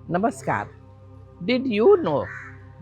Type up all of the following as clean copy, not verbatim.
Namaskar. Did you know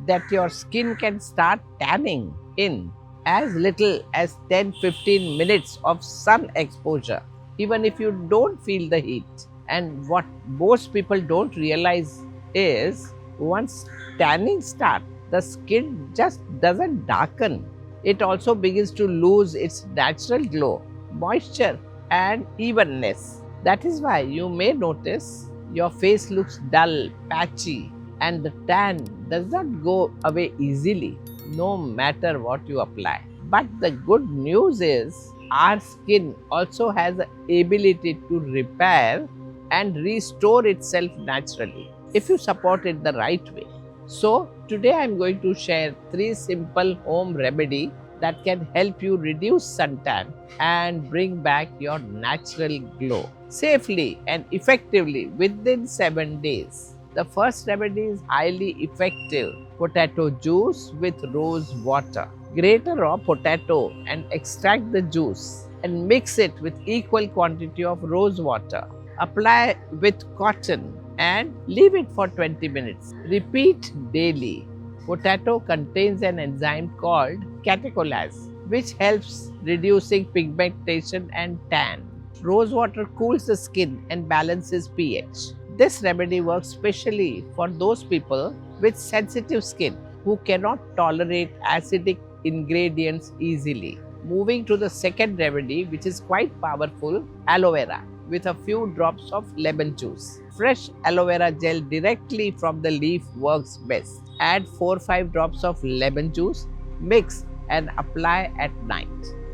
that your skin can start tanning in as little as 10-15 minutes of sun exposure, even if you don't feel the heat? And what most people don't realize is once tanning starts, the skin just doesn't darken. It also begins to lose its natural glow, moisture, and evenness. That is why you may notice your face looks dull, patchy, and the tan does not go away easily no matter what you apply. But the good news is our skin also has the ability to repair and restore itself naturally if you support it the right way. So, today I am going to share 3 simple home remedy that can help you reduce suntan and bring back your natural glow safely and effectively within 7 days. The first remedy is highly effective potato juice with rose water. Grate a raw potato and extract the juice and mix it with equal quantity of rose water. Apply with cotton and leave it for 20 minutes. Repeat daily. Potato contains an enzyme called catecholase, which helps reducing pigmentation and tan. Rose water cools the skin and balances pH. This remedy works specially for those people with sensitive skin who cannot tolerate acidic ingredients easily. Moving to the second remedy, which is quite powerful, aloe vera with a few drops of lemon juice. Fresh aloe vera gel directly from the leaf works best. Add 4-5 drops of lemon juice, mix and apply at night.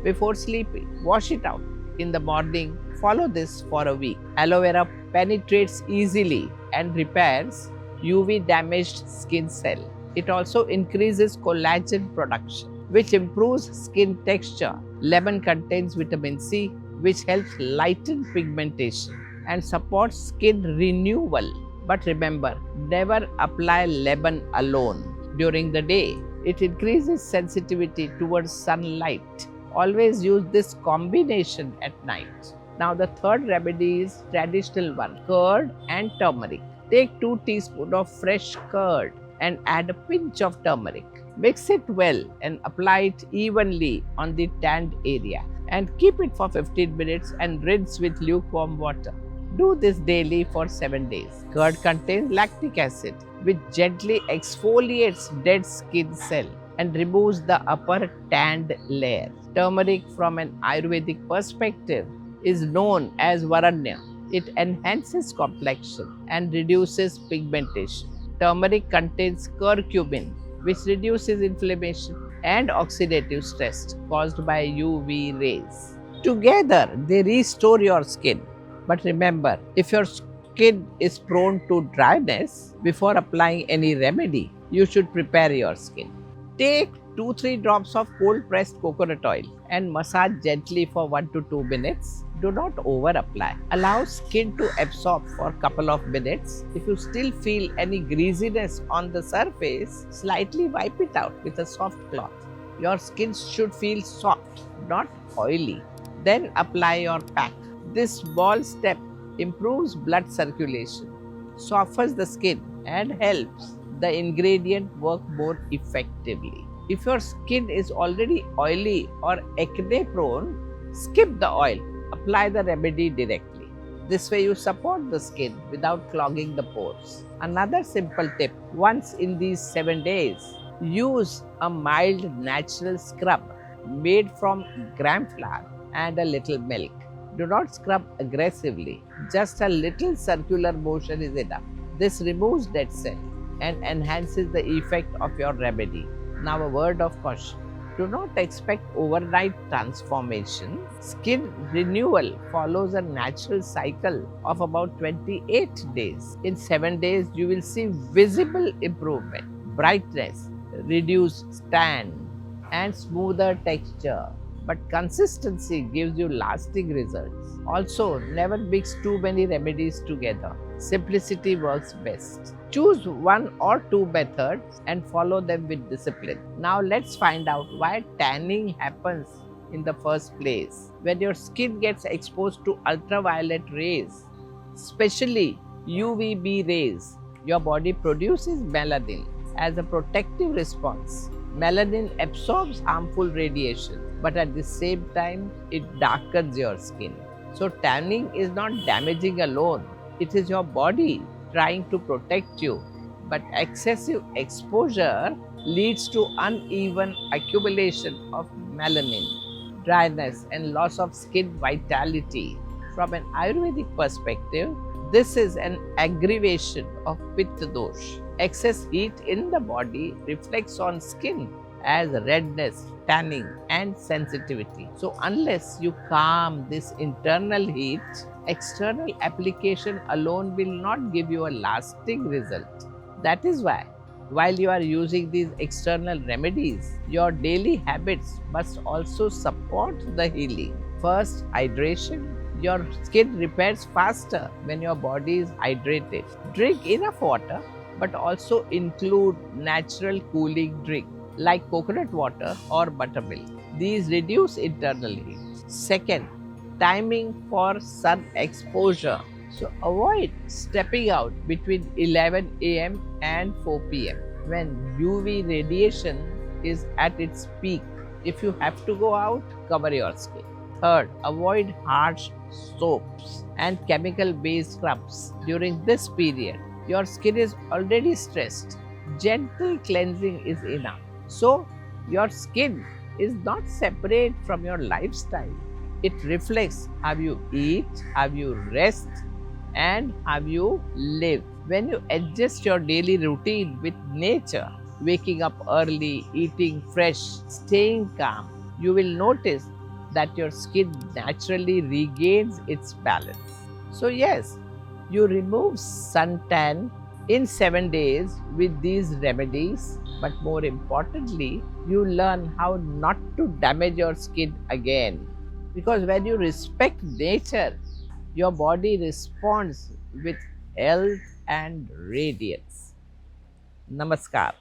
Before sleeping, wash it out. In the morning, follow this for a week. Aloe vera penetrates easily and repairs UV damaged skin cell. It also increases collagen production, which improves skin texture. Lemon contains vitamin C, which helps lighten pigmentation and supports skin renewal. But remember, never apply lemon alone during the day. It increases sensitivity towards sunlight. Always use this combination at night. Now the third remedy is traditional one, curd and turmeric. Take 2 teaspoons of fresh curd and add a pinch of turmeric. Mix it well and apply it evenly on the tanned area and keep it for 15 minutes and rinse with lukewarm water. Do this daily for 7 days. Curd contains lactic acid, which gently exfoliates dead skin cell and removes the upper tanned layer. Turmeric, from an Ayurvedic perspective, is known as varanya. It enhances complexion and reduces pigmentation. Turmeric contains curcumin, which reduces inflammation and oxidative stress caused by UV rays. Together, they restore your skin. But remember, if your skin is prone to dryness, before applying any remedy, you should prepare your skin. Take 2-3 drops of cold pressed coconut oil and massage gently for 1 to 2 minutes. Do not over apply. Allow skin to absorb for a couple of minutes. If you still feel any greasiness on the surface, slightly wipe it out with a soft cloth. Your skin should feel soft, not oily. Then apply your pack. This small step improves blood circulation, softens the skin, and helps the ingredient work more effectively. If your skin is already oily or acne prone, skip the oil. Apply the remedy directly. This way you support the skin without clogging the pores. Another simple tip, once in these 7 days, use a mild natural scrub made from gram flour and a little milk. Do not scrub aggressively. Just a little circular motion is enough. This removes dead cells and enhances the effect of your remedy. Now a word of caution. Do not expect overnight transformation. Skin renewal follows a natural cycle of about 28 days. In 7 days, you will see visible improvement, brightness, reduced tan, and smoother texture. But consistency gives you lasting results. Also, never mix too many remedies together. Simplicity works best. Choose 1 or 2 methods and follow them with discipline. Now let's find out why tanning happens in the first place. When your skin gets exposed to ultraviolet rays, especially UVB rays, Your body produces melanin as a protective response. Melanin absorbs harmful radiation, but at the same time, it darkens your skin. So, tanning is not damaging alone, it is your body trying to protect you. But excessive exposure leads to uneven accumulation of melanin, dryness, and loss of skin vitality. From an Ayurvedic perspective, this is an aggravation of Pitta dosh. Excess heat in the body reflects on skin as redness, tanning, and sensitivity. So, unless you calm this internal heat, external application alone will not give you a lasting result. That is why, while you are using these external remedies, your daily habits must also support the healing. First, hydration. Your skin repairs faster when your body is hydrated. Drink enough water, but also include natural cooling drink like coconut water or buttermilk. These reduce internal heat. Second, timing for sun exposure. So avoid stepping out between 11 a.m. and 4 p.m. when UV radiation is at its peak. If you have to go out, cover your skin. Third, avoid harsh soaps and chemical based scrubs during this period. Your skin is already stressed. Gentle cleansing is enough. So, your skin is not separate from your lifestyle. It reflects how you eat, how you rest, and how you live. When you adjust your daily routine with nature, waking up early, eating fresh, staying calm, you will notice that your skin naturally regains its balance. So, yes, you remove suntan in 7 days with these remedies, but more importantly, you learn how not to damage your skin again. Because when you respect nature, your body responds with health and radiance. Namaskar.